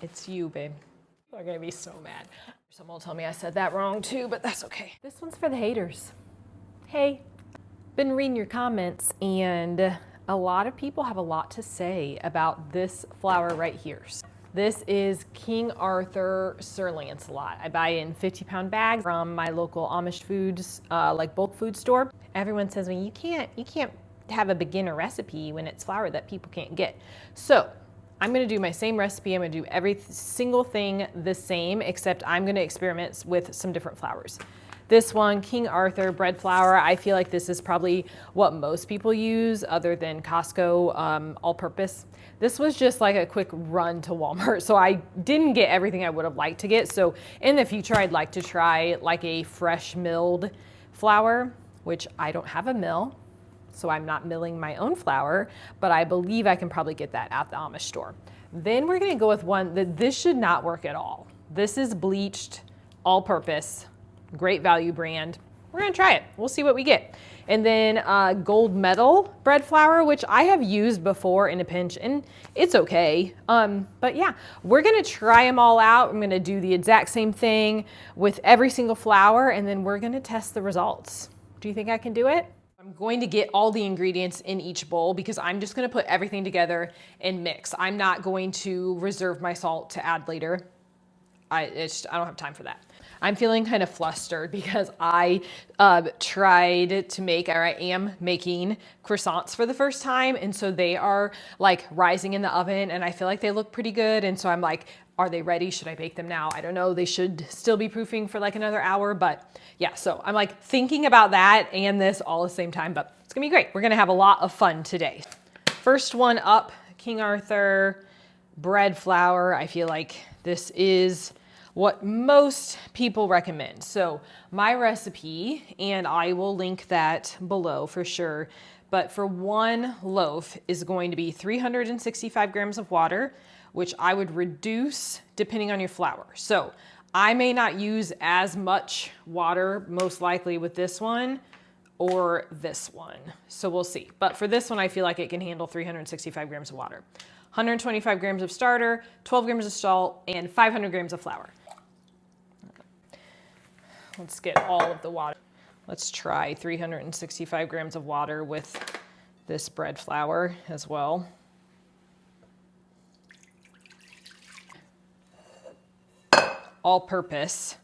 It's you, babe. They're gonna be so mad. Someone will tell me I said that wrong too, but that's okay. This one's for the haters. Hey, been reading your comments and a lot of people have a lot to say about this flour right here. This is King Arthur Sir Lancelot. I buy it in 50-pound bags from my local Amish foods, like bulk food store. Everyone says, well, you can't have a beginner recipe when it's flour that people can't get. So I'm gonna do my same recipe. I'm gonna do every single thing the same, except I'm gonna experiment with some different flours. This one, King Arthur bread flour, I feel like this is probably what most people use other than Costco all-purpose. This was just like a quick run to Walmart, so I didn't get everything I would have liked to get. So in the future, I'd like to try like a fresh milled flour, which I don't have a mill, so I'm not milling my own flour, but I believe I can probably get that at the Amish store. Then we're gonna go with one that this should not work at all. This is bleached, all-purpose, great value brand. We're gonna try it. We'll see what we get. And then gold medal bread flour, which I have used before in a pinch, and it's okay. But yeah, we're gonna try them all out. I'm gonna do the exact same thing with every single flour, and then we're gonna test the results. Do you think I can do it? I'm going to get all the ingredients in each bowl because I'm just gonna put everything together and mix. I'm not going to reserve my salt to add later. I don't have time for that. I'm feeling kind of flustered because I tried to make, or I am making croissants for the first time. And so they are like rising in the oven and I feel like they look pretty good. And so I'm like, are they ready? Should I bake them now? I don't know. They should still be proofing for like another hour, but yeah. So I'm like thinking about that and this all at the same time, but it's gonna be great. We're gonna have a lot of fun today. First one up, King Arthur bread flour. I feel like this is what most people recommend. So my recipe, and I will link that below for sure, but for one loaf is going to be 365 grams of water, which I would reduce depending on your flour. So I may not use as much water most likely with this one or this one. So we'll see. But for this one, I feel like it can handle 365 grams of water. 125 grams of starter, 12 grams of salt, and 500 grams of flour. Let's get all of the water. Let's try 365 grams of water with this bread flour as well. All purpose.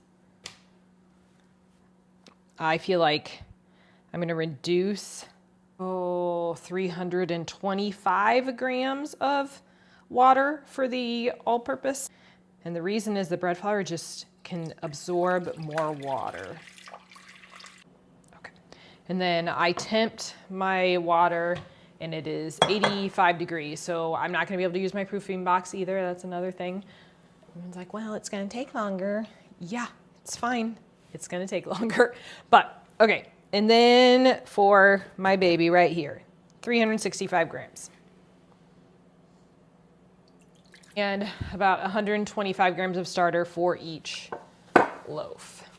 I feel like I'm gonna reduce 325 grams of water for the all purpose. And the reason is the bread flour just can absorb more water. Okay. And then I temped my water and it is 85 degrees. So I'm not gonna be able to use my proofing box either. That's another thing. Everyone's like, well, it's gonna take longer. Yeah, it's fine. It's gonna take longer, but okay. And then for my baby right here, 365 grams. And about 125 grams of starter for each loaf.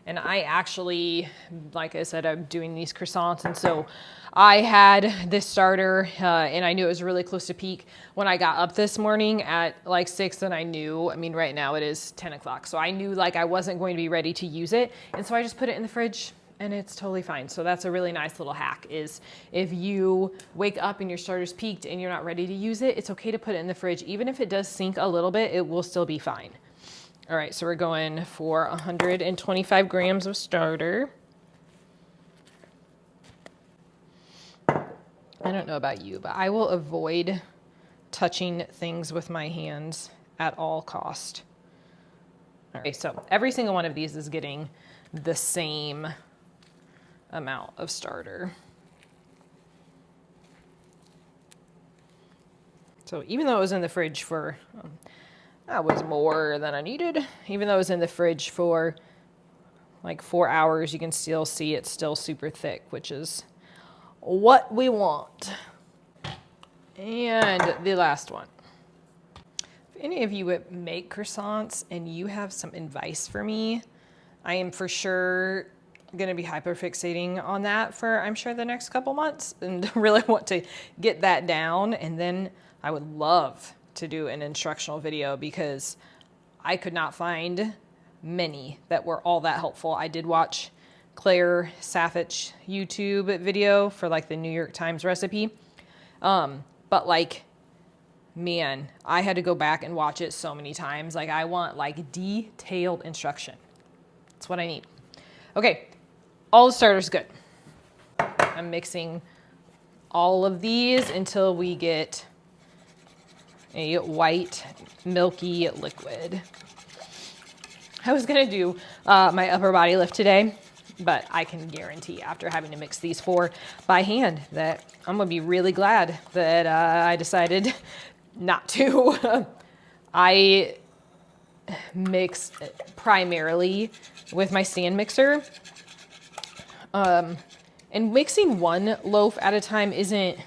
And I actually, like I said, I'm doing these croissants. And so I had this starter and I knew it was really close to peak when I got up this morning at like 6 and I knew, I mean, right now it is 10 o'clock. So I knew like I wasn't going to be ready to use it. And so I just put it in the fridge and it's totally fine. So that's a really nice little hack is if you wake up and your starter's peaked and you're not ready to use it, it's okay to put it in the fridge. Even if it does sink a little bit, it will still be fine. All right, so we're going for 125 grams of starter. I don't know about you, but I will avoid touching things with my hands at all cost. Okay, so every single one of these is getting the same amount of starter. So even though it was in the fridge for, that was more than I needed. Even though it was in the fridge for like 4 hours, you can still see it's still super thick, which is what we want. And the last one. If any of you would make croissants and you have some advice for me, I am for sure going to be hyperfixating on that for, I'm sure, the next couple months and really want to get that down. And then I would love to do an instructional video because I could not find many that were all that helpful. I did watch Claire Saffitch's YouTube video for like the New York Times recipe. But like, man, I had to go back and watch it so many times. Like I want like detailed instruction. That's what I need. Okay, all the starters good. I'm mixing all of these until we get a white, milky liquid. I was gonna do my upper body lift today, but I can guarantee after having to mix these 4 by hand that I'm gonna be really glad that I decided not to. I mix primarily with my stand mixer. And mixing 1 loaf at a time isn't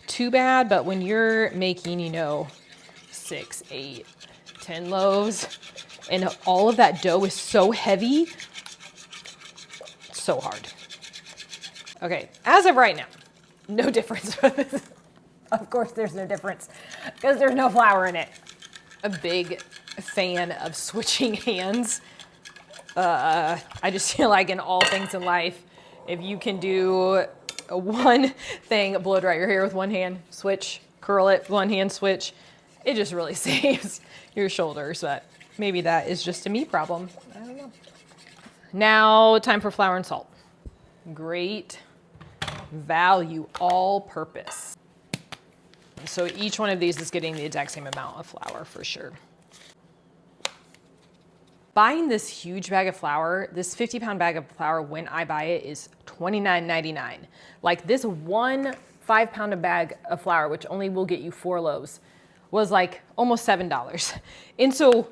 too bad, but when you're making, 6, 8, 10 loaves, and all of that dough is so heavy, it's so hard. Okay, as of right now, no difference. Of course there's no difference because there's no flour in it. A big fan of switching hands. I just feel like in all things in life, if you can do one thing, blow dry your hair with one hand, switch, curl it, one hand, switch, it just really saves your shoulders. But maybe that is just a me problem. I don't know. Now, time for flour and salt. Great value, all purpose. So each one of these is getting the exact same amount of flour for sure. Buying this huge bag of flour, this 50-pound bag of flour, when I buy it, is $29.99. Like this one 5-pound bag of flour, which only will get you 4 loaves, was like almost $7. And so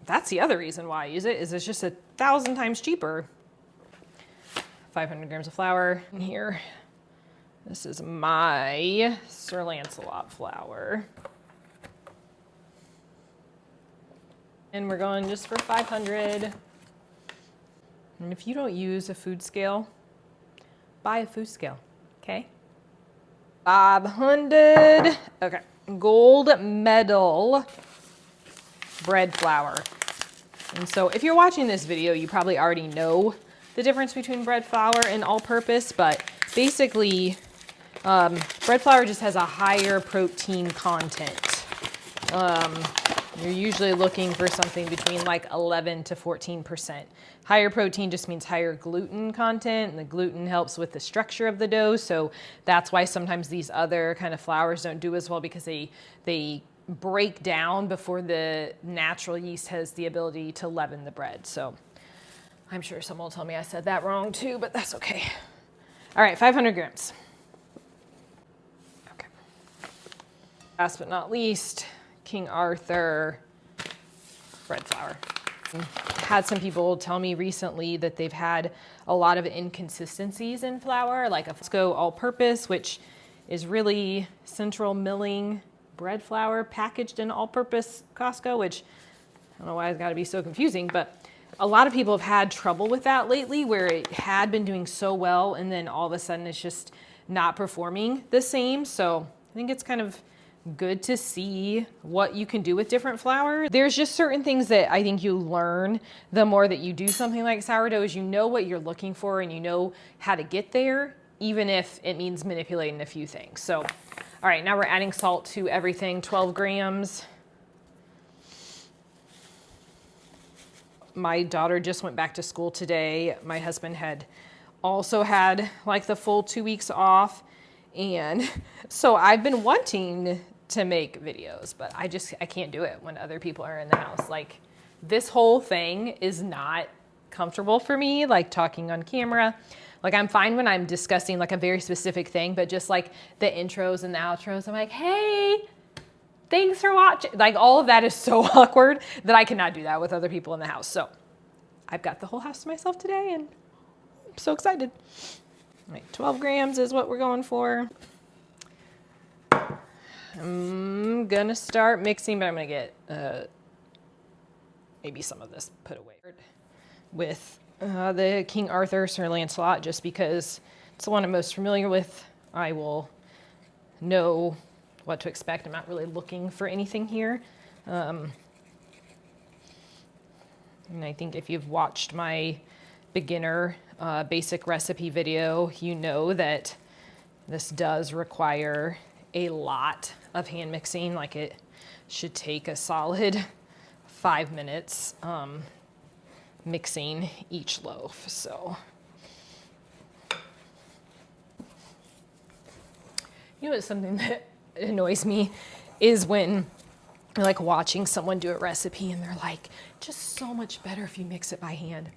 that's the other reason why I use it, is it's just 1,000 times cheaper. 500 grams of flour in here. This is my Sir Lancelot flour. And we're going just for 500. And if you don't use a food scale, buy a food scale, okay? 500, okay. Gold medal bread flour. And so if you're watching this video, you probably already know the difference between bread flour and all-purpose, but basically, bread flour just has a higher protein content. You're usually looking for something between like 11 to 14%. Higher protein just means higher gluten content, and the gluten helps with the structure of the dough. So that's why sometimes these other kind of flours don't do as well, because they break down before the natural yeast has the ability to leaven the bread. So I'm sure someone will tell me I said that wrong too, but that's okay. All right, 500 grams. Okay. Last but not least, King Arthur bread flour. Had some people tell me recently that they've had a lot of inconsistencies in flour, like a Costco all-purpose, which is really central milling bread flour packaged in all-purpose Costco, which I don't know why it's got to be so confusing, but a lot of people have had trouble with that lately, where it had been doing so well and then all of a sudden it's just not performing the same. So I think it's kind of good to see what you can do with different flour. There's just certain things that I think you learn the more that you do something like sourdough, is you know what you're looking for and you know how to get there, even if it means manipulating a few things. So, all right, now we're adding salt to everything, 12 grams. My daughter just went back to school today. My husband had also had like the full 2 weeks off. And so I've been wanting to make videos, but I can't do it when other people are in the house. Like, this whole thing is not comfortable for me, like talking on camera. Like, I'm fine when I'm discussing like a very specific thing, but just like the intros and the outros, I'm like, hey, thanks for watching. Like, all of that is so awkward that I cannot do that with other people in the house. So I've got the whole house to myself today and I'm so excited. All right, 12 grams is what we're going for. I'm gonna start mixing, but I'm gonna get maybe some of this put away with the King Arthur Sir Lancelot, just because it's the one I'm most familiar with. I will know what to expect. I'm not really looking for anything here. And I think if you've watched my beginner basic recipe video, you know that this does require a lot of hand mixing. Like it should take a solid 5 minutes mixing each loaf. So, you know, it's something that annoys me is when you're like watching someone do a recipe and they're like, just so much better if you mix it by hand.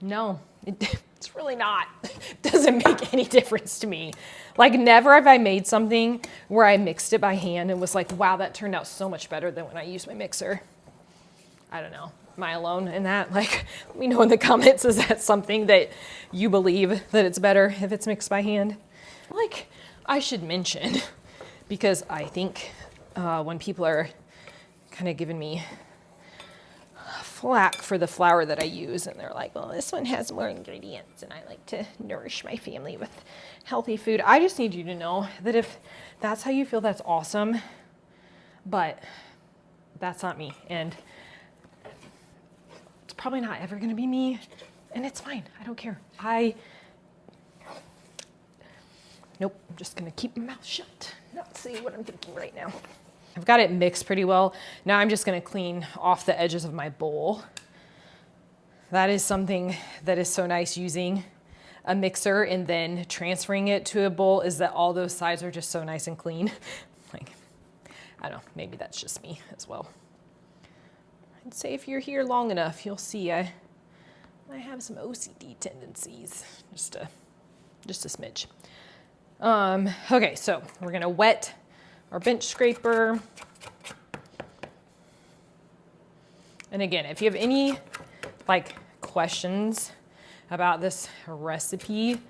No, it's really not. It doesn't make any difference to me. Like never have I made something where I mixed it by hand and was like, wow, that turned out so much better than when I used my mixer. I don't know. Am I alone in that? Like, let me know in the comments, is that something that you believe that it's better if it's mixed by hand? Like, I should mention, because I think when people are kind of giving me flack for the flour that I use, and they're like, well, this one has more ingredients and I like to nourish my family with healthy food. I just need you to know that if that's how you feel, that's awesome, but that's not me. And it's probably not ever gonna be me, and it's fine, I don't care. Nope, I'm just gonna keep my mouth shut, not say what I'm thinking right now. I've got it mixed pretty well. Now I'm just gonna clean off the edges of my bowl. That is something that is so nice using a mixer and then transferring it to a bowl, is that all those sides are just so nice and clean. Like, I don't know, maybe that's just me as well. I'd say if you're here long enough, you'll see I have some OCD tendencies, just a smidge. Okay, so we're gonna wet our bench scraper. And again, if you have any like questions about this recipe,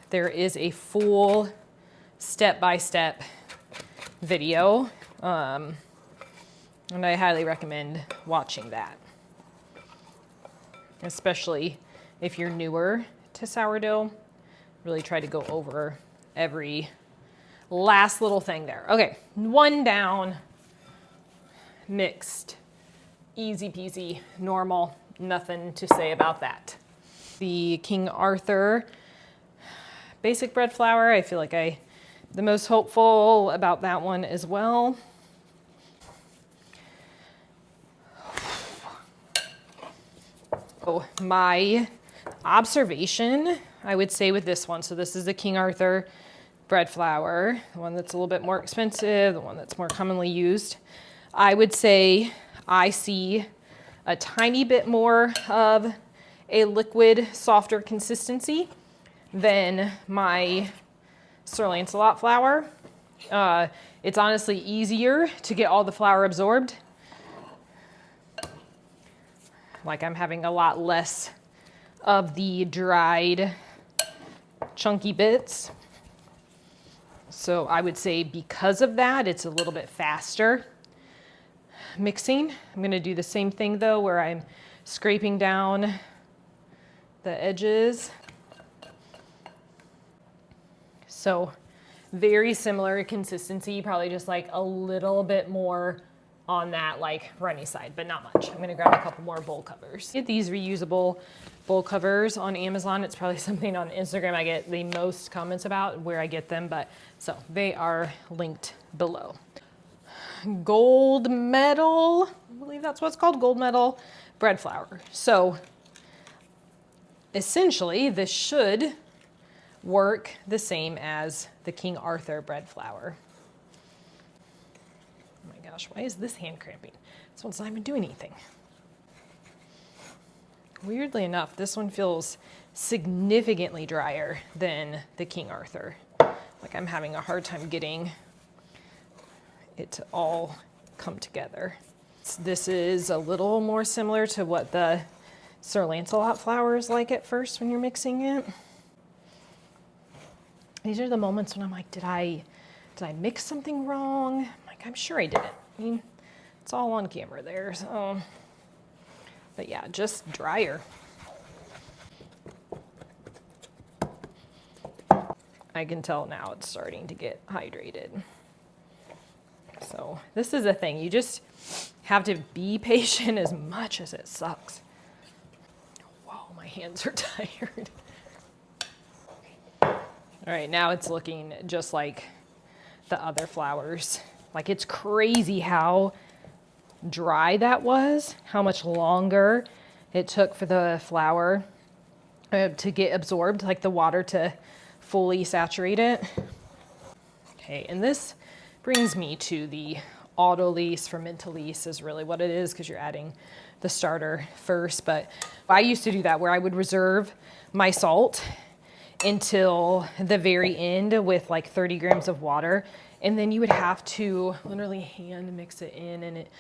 there is a full step-by-step video, and I highly recommend watching that, especially if you're newer to sourdough. Really try to go over every last little thing there. Okay, 1 down, mixed, easy peasy, normal, nothing to say about that. The King Arthur basic bread flour, I feel like the most hopeful about that one as well. Oh, my observation, I would say with this one, so this is the King Arthur bread flour, the one that's a little bit more expensive, the one that's more commonly used. I would say I see a tiny bit more of a liquid, softer consistency than my Sir Lancelot flour. It's honestly easier to get all the flour absorbed. Like I'm having a lot less of the dried, chunky bits. So I would say because of that, it's a little bit faster mixing. I'm gonna do the same thing though, where I'm scraping down the edges. So very similar consistency, probably just like a little bit more on that like runny side, but not much. I'm gonna grab a couple more bowl covers. Get these reusable bowl covers on Amazon. It's probably something on Instagram I get the most comments about where I get them, but so they are linked below. Gold medal, I believe that's what it's called, gold medal bread flour. So essentially this should work the same as the King Arthur bread flour. Oh my gosh, why is this hand cramping? This one's not even doing anything. Weirdly enough, this one feels significantly drier than the King Arthur. Like I'm having a hard time getting it to all come together. This is a little more similar to what the Sir Lancelot flour is like at first when you're mixing it. These are the moments when I'm like, did I mix something wrong? I'm sure I didn't. I mean, it's all on camera there, so. But yeah, just drier. I can tell now it's starting to get hydrated. So this is a thing. You just have to be patient as much as it sucks. Whoa, my hands are tired. All right, now it's looking just like the other flours. Like, it's crazy how dry that was, how much longer it took for the flour to get absorbed, like the water to fully saturate it. Okay, and this brings me to the autolyse, fermentalise is really what it is, because you're adding the starter first. But I used to do that where I would reserve my salt until the very end with like 30 grams of water. And then you would have to literally hand mix it in. And it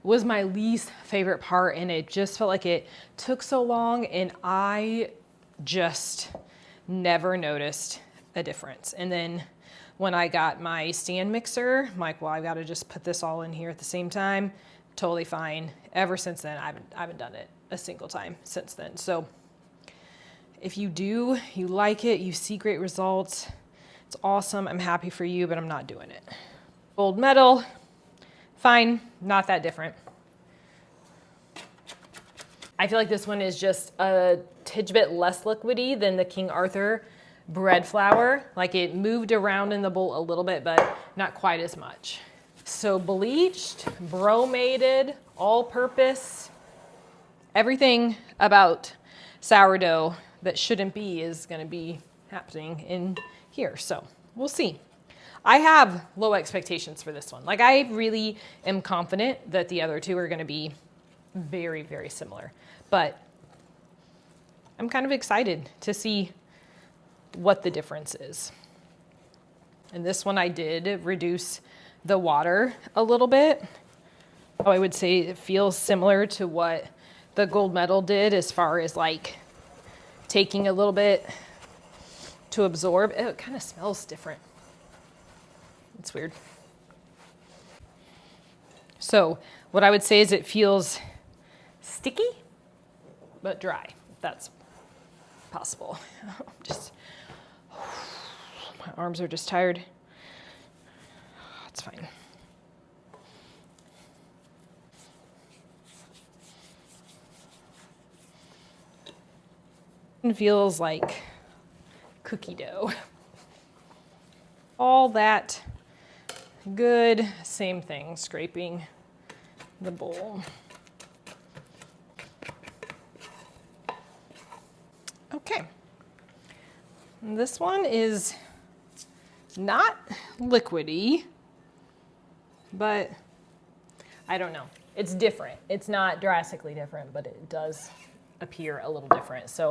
was my least favorite part. And it just felt like it took so long. And I just never noticed a difference. And then when I got my stand mixer, I'm like, well, I've got to just put this all in here at the same time. Totally fine. Ever since then, I haven't done it a single time since then. So if you do, you like it, you see great results, it's awesome. I'm happy for you, but I'm not doing it. Gold medal, fine, not that different. I feel like this one is just a tidge bit less liquidy than the King Arthur bread flour. Like, it moved around in the bowl a little bit, but not quite as much. So bleached, bromated, all-purpose, everything about sourdough that shouldn't be is going to be happening in here. So we'll see. I have low expectations for this one. Like, I really am confident that the other two are going to be very, very similar. But I'm kind of excited to see what the difference is. And this one I did reduce the water a little bit. I would say it feels similar to what the gold medal did as far as like taking a little bit to absorb. It kind of smells different. It's weird. So what I would say is it feels sticky, but dry. That's possible. My arms are just tired. It's fine. It feels like cookie dough. All that good, same thing, scraping the bowl. Okay. And this one is not liquidy, but I don't know. It's different. It's not drastically different, but it does appear a little different. So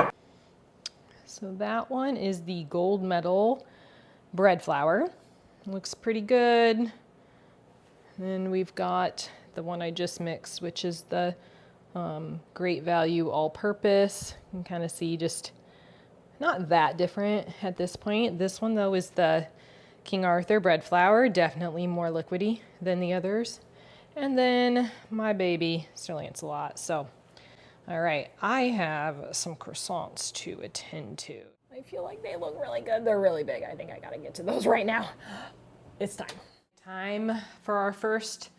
that one is the gold medal bread flour. Looks pretty good. Then we've got the one I just mixed, which is the Great Value all-purpose. You can kind of see just not that different at this point. This one though is the King Arthur bread flour, definitely more liquidy than the others. And then my baby Sir Lancelot. So, all right, I have some croissants to attend to. I feel like they look really good. They're really big. I think I gotta get to those right now. It's time. Time for our first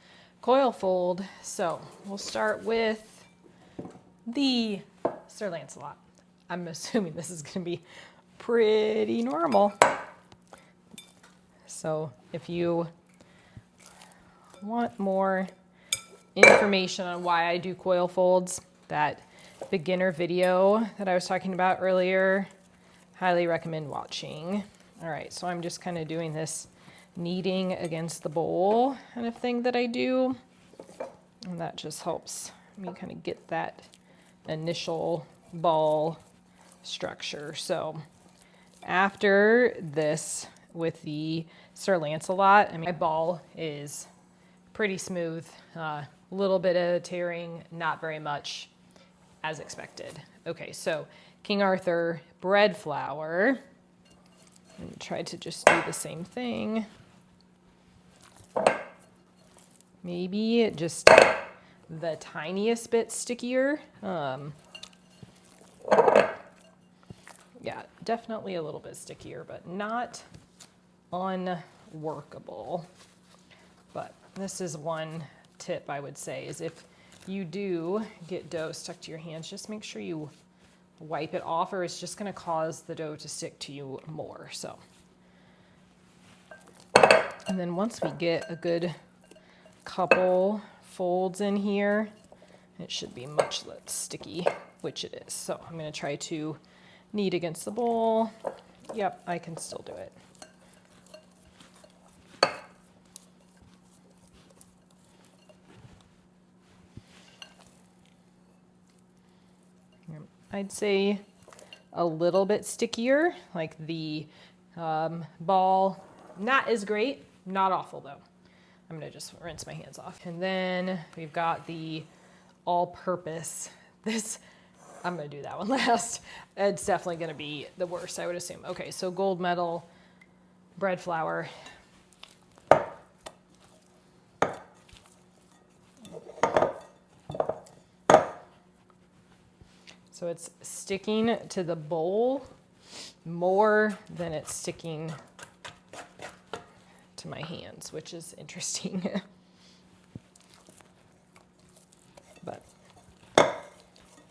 coil fold. So we'll start with the Sir Lancelot. I'm assuming this is gonna be pretty normal. So if you want more information on why I do coil folds, that beginner video that I was talking about earlier, highly recommend watching. All right, so I'm just kind of doing this kneading against the bowl kind of thing that I do. And that just helps me kind of get that initial ball structure. So after this, with the Sir Lancelot, I mean, my ball is pretty smooth, a little bit of tearing, not very much, as expected. Okay, so King Arthur bread flour, and try to just do the same thing. Maybe just the tiniest bit stickier. Yeah, definitely a little bit stickier, but not unworkable. But this is one tip I would say, is if you do get dough stuck to your hands, just make sure you wipe it off, or it's just going to cause the dough to stick to you more. So, and then once we get a good couple folds in here, it should be much less sticky, which it is. So I'm going to try to knead against the bowl. Yep, I can still do it. I'd say a little bit stickier, like the ball, not as great, not awful though. I'm gonna just rinse my hands off. And then we've got the all-purpose. This, I'm gonna do that one last. It's definitely gonna be the worst, I would assume. Okay, so gold medal bread flour. So it's sticking to the bowl more than it's sticking to my hands, which is interesting. But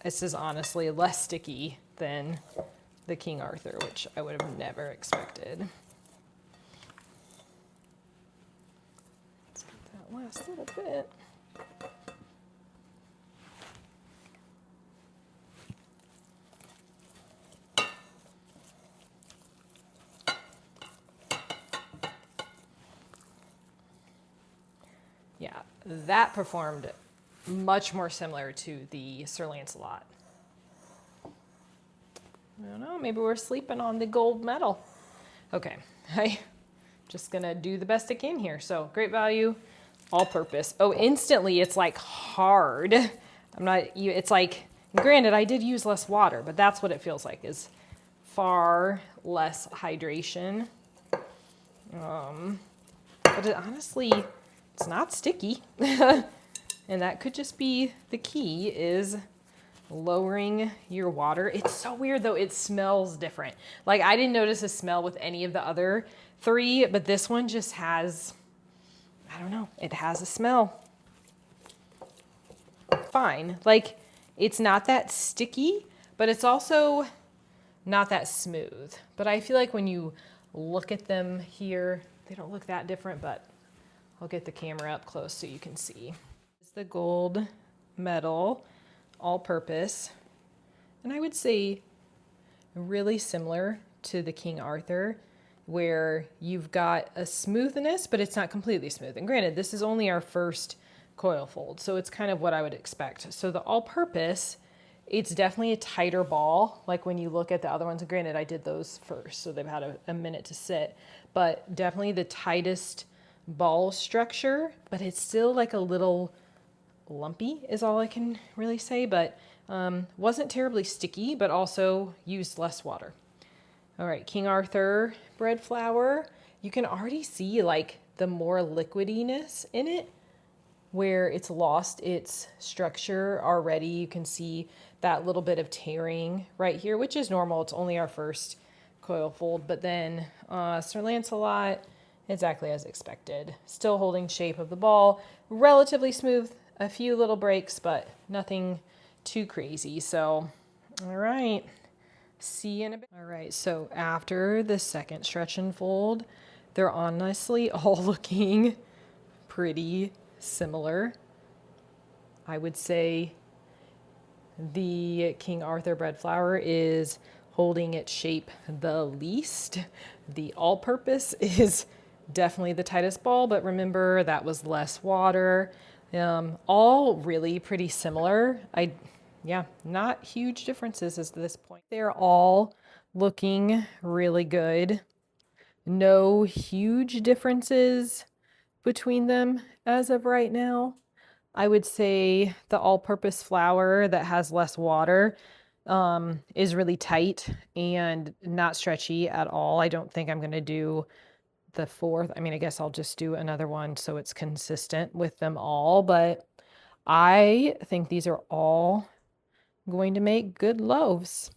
this is honestly less sticky than the King Arthur, which I would have never expected. Let's get that last little bit. Yeah, that performed much more similar to the Sir Lancelot. I don't know, maybe we're sleeping on the gold medal. Okay, I'm just gonna do the best I can here. So great value, all purpose. Oh, instantly it's like hard. It's like, granted I did use less water, but that's what it feels like, is far less hydration. But it honestly, it's not sticky. And that could just be the key, is lowering your water. It's so weird though, it smells different. Like I didn't notice a smell with any of the other three, but this one just has, I don't know, it has a smell. Fine, like it's not that sticky, but it's also not that smooth. But I feel like when you look at them here, they don't look that different, but I'll get the camera up close so you can see. It's the gold medal, all-purpose, and I would say really similar to the King Arthur, where you've got a smoothness, but it's not completely smooth. And granted, this is only our first coil fold, so it's kind of what I would expect. So the all-purpose, it's definitely a tighter ball, like when you look at the other ones. And granted, I did those first, so they've had a minute to sit, but definitely the tightest ball structure, but it's still like a little lumpy is all I can really say, but wasn't terribly sticky, but also used less water. All right, King Arthur bread flour. You can already see like the more liquidiness in it, where it's lost its structure already. You can see that little bit of tearing right here, which is normal. It's only our first coil fold, but then Sir Lancelot, exactly as expected. Still holding shape of the ball, relatively smooth, a few little breaks, but nothing too crazy. So, all right, see you in a bit. All right, so after the second stretch and fold, they're honestly all looking pretty similar. I would say the King Arthur bread flour is holding its shape the least. The all-purpose is definitely the tightest ball, but remember that was less water. All really pretty similar. Yeah, not huge differences at this point. They're all looking really good. No huge differences between them as of right now. I would say the all-purpose flour that has less water is really tight and not stretchy at all. I don't think I'm going to do the fourth. I mean, I guess I'll just do another one so it's consistent with them all, but I think these are all going to make good loaves.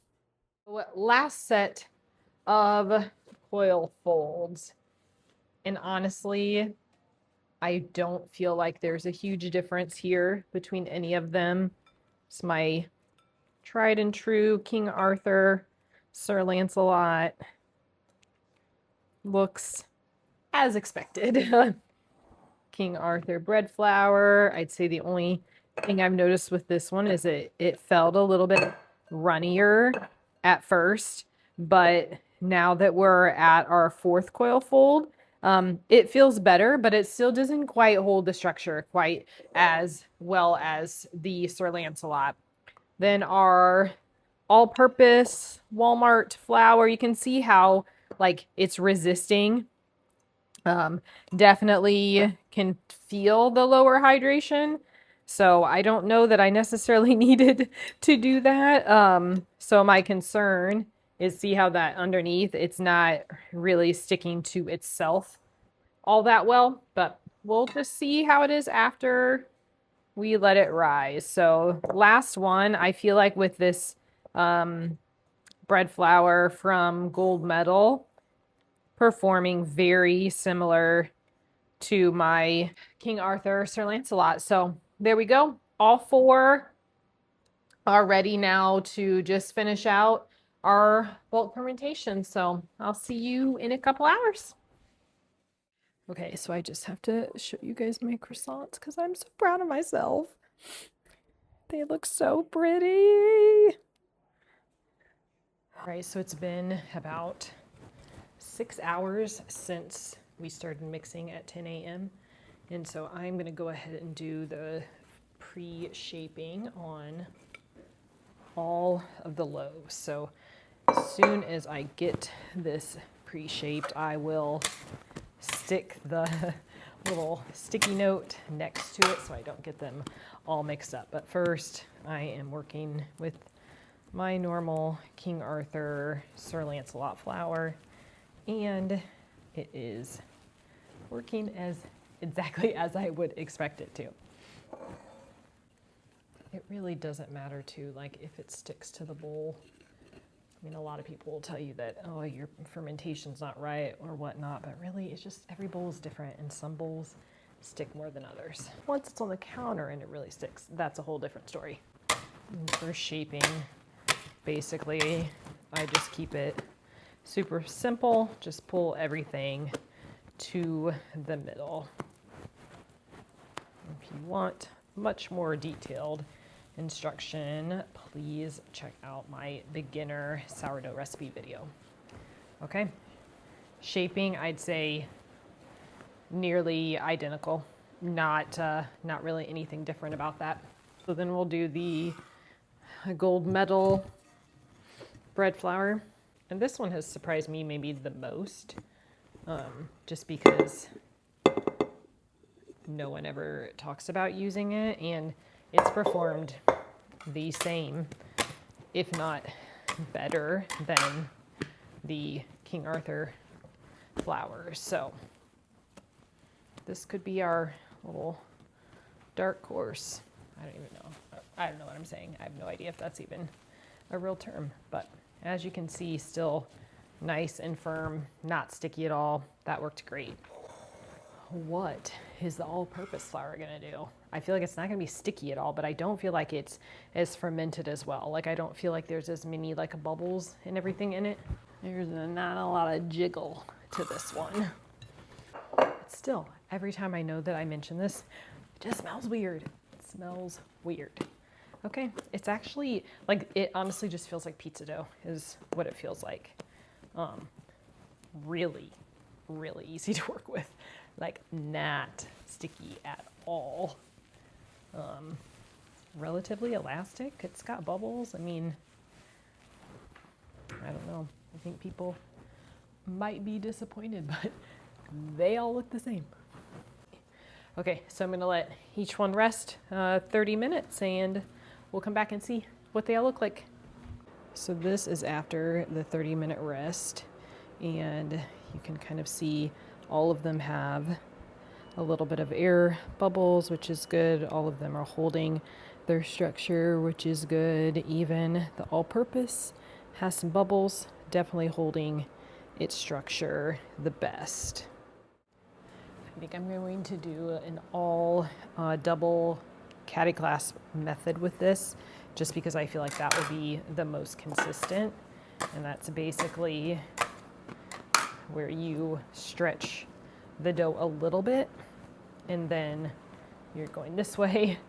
Last set of coil folds. And honestly, I don't feel like there's a huge difference here between any of them. It's my tried and true King Arthur Sir Lancelot. Looks as expected. King Arthur bread flour. I'd say the only thing I've noticed with this one is it felt a little bit runnier at first, but now that we're at our 4th coil fold, it feels better, but it still doesn't quite hold the structure quite as well as the Sir Lancelot. Then our all-purpose Walmart flour, you can see how like it's resisting. Definitely can feel the lower hydration. So I don't know that I necessarily needed to do that. So my concern is see how that underneath, it's not really sticking to itself all that well, but we'll just see how it is after we let it rise. So last one, I feel like with this bread flour from Gold Medal, performing very similar to my King Arthur Sir Lancelot. So there we go. All 4 are ready now to just finish out our bulk fermentation. So I'll see you in a couple hours. Okay, so I just have to show you guys my croissants because I'm so proud of myself. They look so pretty. All right, so it's been about 6 hours since we started mixing at 10 a.m. And so I'm gonna go ahead and do the pre-shaping on all of the loaves. So as soon as I get this pre-shaped, I will stick the little sticky note next to it so I don't get them all mixed up. But first, I am working with my normal King Arthur Sir Lancelot flour, and it is working as exactly as I would expect it to. It really doesn't matter too, like if it sticks to the bowl. I mean, a lot of people will tell you that, oh, your fermentation's not right or whatnot, but really it's just every bowl is different, and some bowls stick more than others. Once it's on the counter and it really sticks, that's a whole different story. And for shaping, basically, I just keep it super simple. Just pull everything to the middle. If you want much more detailed instruction, please check out my beginner sourdough recipe video. Okay, shaping, I'd say nearly identical. Not really anything different about that. So then we'll do the Gold Medal bread flour. And this one has surprised me maybe the most, just because no one ever talks about using it, and it's performed the same, if not better, than the King Arthur flour. So this could be our little dark horse. I don't even know. I don't know what I'm saying. I have no idea if that's even a real term, but as you can see, still nice and firm, not sticky at all. That worked great. What is the all-purpose flour gonna do? I feel like it's not gonna be sticky at all, but I don't feel like it's as fermented as well. Like I don't feel like there's as many like bubbles and everything in it. There's not a lot of jiggle to this one. But still, every time I know that I mention this, it just smells weird. It smells weird. Okay, it's actually, like, it honestly just feels like pizza dough is what it feels like. Really, really easy to work with. Like, not sticky at all. Relatively elastic. It's got bubbles. I mean, I don't know. I think people might be disappointed, but they all look the same. Okay, so I'm gonna let each one rest 30 minutes and we'll come back and see what they all look like. So this is after the 30-minute rest, and you can kind of see all of them have a little bit of air bubbles, which is good. All of them are holding their structure, which is good. Even the all-purpose has some bubbles, definitely holding its structure the best. think I'm going to do an all double caddy clasp method with this, just because I feel like that will be the most consistent. And that's basically where you stretch the dough a little bit, and then you're going this way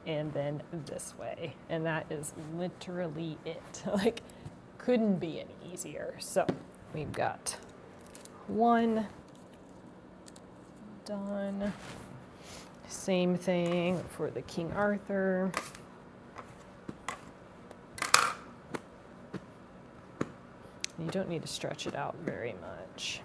and then this way. And that is literally it. Like, couldn't be any easier. So we've got one done. Same thing for the King Arthur. You don't need to stretch it out very much.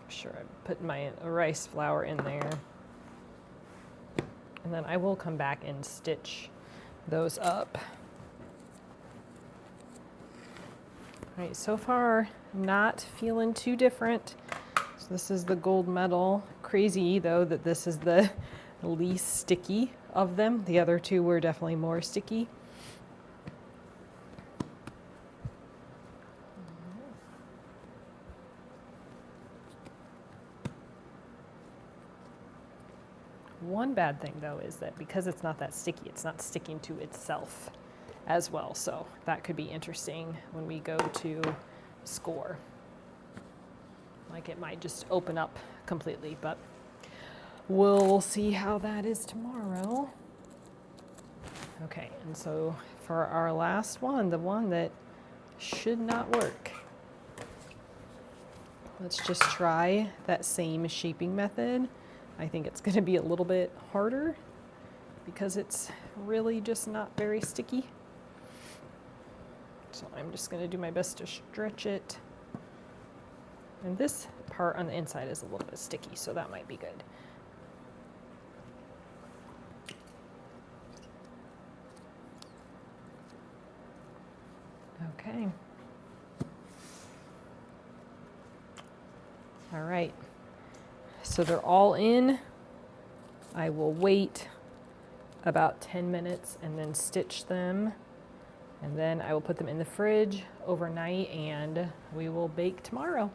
Sure, I put my rice flour in there. And then I will come back and stitch those up. All right, so far, not feeling too different. So this is the gold medal. Crazy though that this is the least sticky of them. The other two were definitely more sticky. One bad thing though is that because it's not that sticky, it's not sticking to itself as well. So that could be interesting when we go to score. Like, it might just open up completely, but we'll see how that is tomorrow. Okay, and so for our last one, the one that should not work, let's just try that same shaping method. I think it's going to be a little bit harder because it's really just not very sticky. So I'm just going to do my best to stretch it. And this part on the inside is a little bit sticky, so that might be good. Okay. All right. So they're all in. I will wait about 10 minutes and then stitch them. And then I will put them in the fridge overnight and we will bake tomorrow.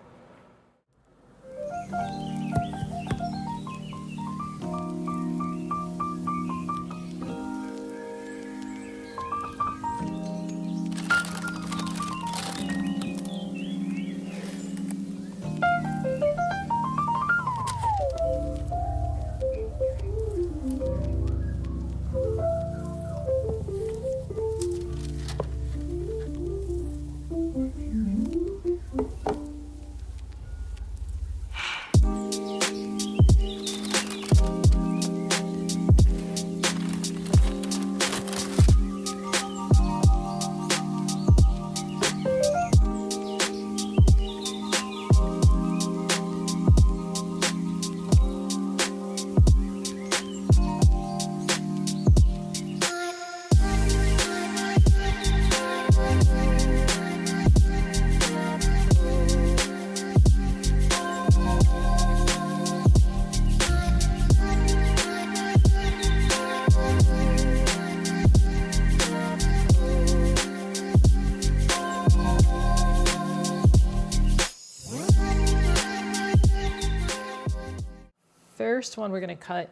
First one we're going to cut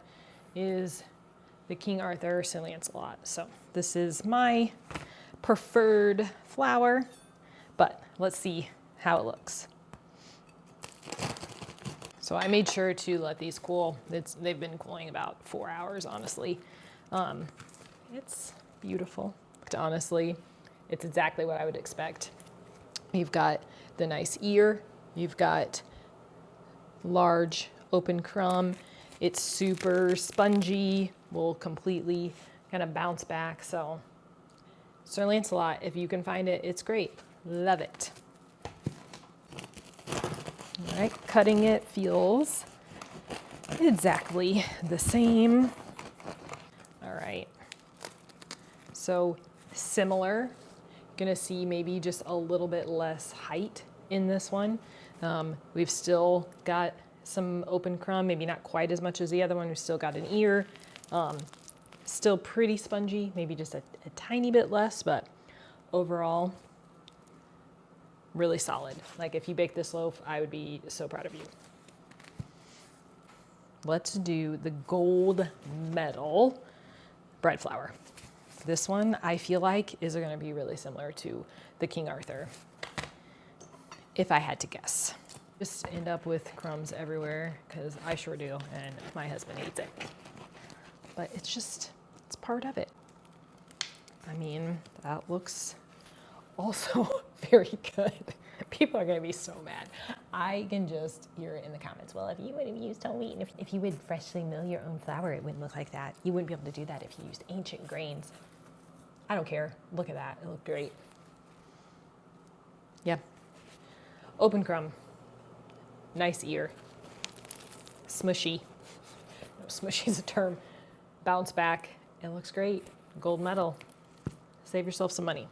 is the King Arthur Sir Lancelot. So this is my preferred flour, but let's see how it looks. So I made sure to let these cool. They've been cooling about 4 hours, honestly. It's beautiful. Honestly, it's exactly what I would expect. You've got the nice ear. You've got large open crumb. It's super spongy, will completely kind of bounce back. So Sir Lancelot, if you can find it, it's great. Love it. All right, cutting it feels exactly the same. All right, so similar. Gonna see maybe just a little bit less height in this one. We've still got some open crumb, maybe not quite as much as the other one. We've still got an ear. Still pretty spongy, maybe just a tiny bit less, but overall, really solid. Like if you bake this loaf, I would be so proud of you. Let's do the gold medal bread flour. This one I feel like is going to be really similar to the King Arthur, if I had to guess. Just end up with crumbs everywhere because I sure do, and my husband hates it. But it's part of it. I mean, that looks also very good. People are going to be so mad. I can just hear it in the comments. Well, if you would have used whole wheat, and if you would freshly mill your own flour, it wouldn't look like that. You wouldn't be able to do that if you used ancient grains. I don't care. Look at that. It looked great. Yeah. Open crumb. Nice ear. Smushy. No, smushy is a term. Bounce back. It looks great. Gold medal. Save yourself some money.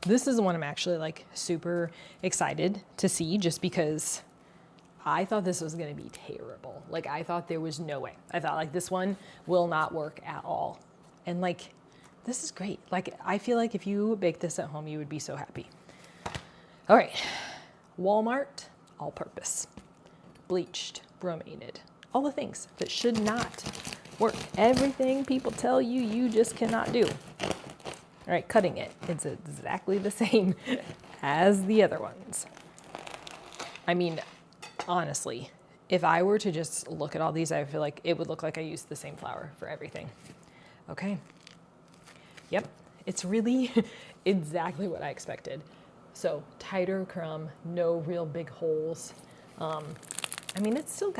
This is the one I'm actually like super excited to see, just because I thought this was going to be terrible. Like I thought there was no way. I thought like this one will not work at all. And like, this is great. Like I feel like if you bake this at home, you would be so happy. All right. Walmart, all purpose, bleached, brominated, all the things that should not work. Everything people tell you, you just cannot do. All right, cutting it, it's exactly the same as the other ones. I mean, honestly, if I were to just look at all these, I feel like it would look like I used the same flour for everything. Okay. Yep, it's really exactly what I expected. So tighter crumb, no real big holes. I mean, it's still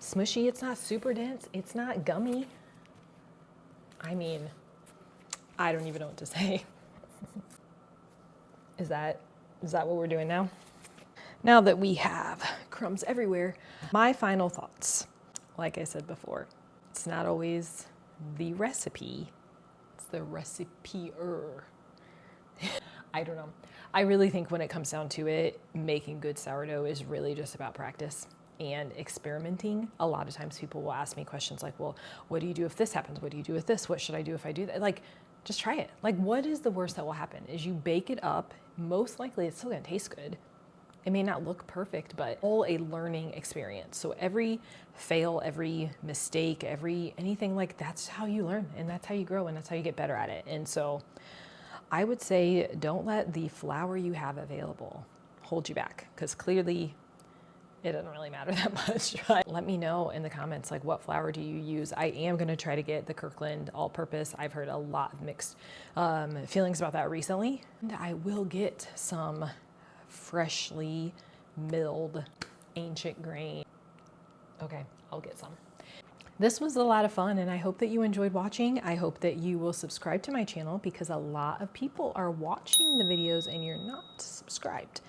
smushy. It's not super dense. It's not gummy. I mean, I don't even know what to say. Is that what we're doing now? Now that we have crumbs everywhere, my final thoughts. Like I said before, it's not always the recipe, it's the recipe-er. I don't know. I really think when it comes down to it, making good sourdough is really just about practice and experimenting. A lot of times people will ask me questions like, well, what do you do if this happens? What do you do with this? What should I do if I do that? Like, just try it. Like, what is the worst that will happen? Is you bake it up, most likely it's still gonna taste good. It may not look perfect, but all a learning experience. So every fail, every mistake, anything like that's how you learn, and that's how you grow, and that's how you get better at it. And so I would say don't let the flour you have available hold you back, because clearly it doesn't really matter that much. Right? Let me know in the comments, like, what flour do you use? I am gonna try to get the Kirkland all-purpose. I've heard a lot of mixed feelings about that recently. And I will get some freshly milled ancient grain. Okay, I'll get some. This was a lot of fun, and I hope that you enjoyed watching. I hope that you will subscribe to my channel, because a lot of people are watching the videos and you're not subscribed.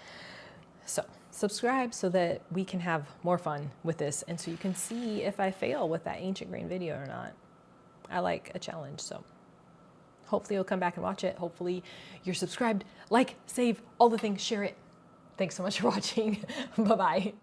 So subscribe so that we can have more fun with this, and so you can see if I fail with that ancient grain video or not. I like a challenge, so hopefully you'll come back and watch it. Hopefully you're subscribed, like, save, all the things, share it. Thanks so much for watching. Bye-bye.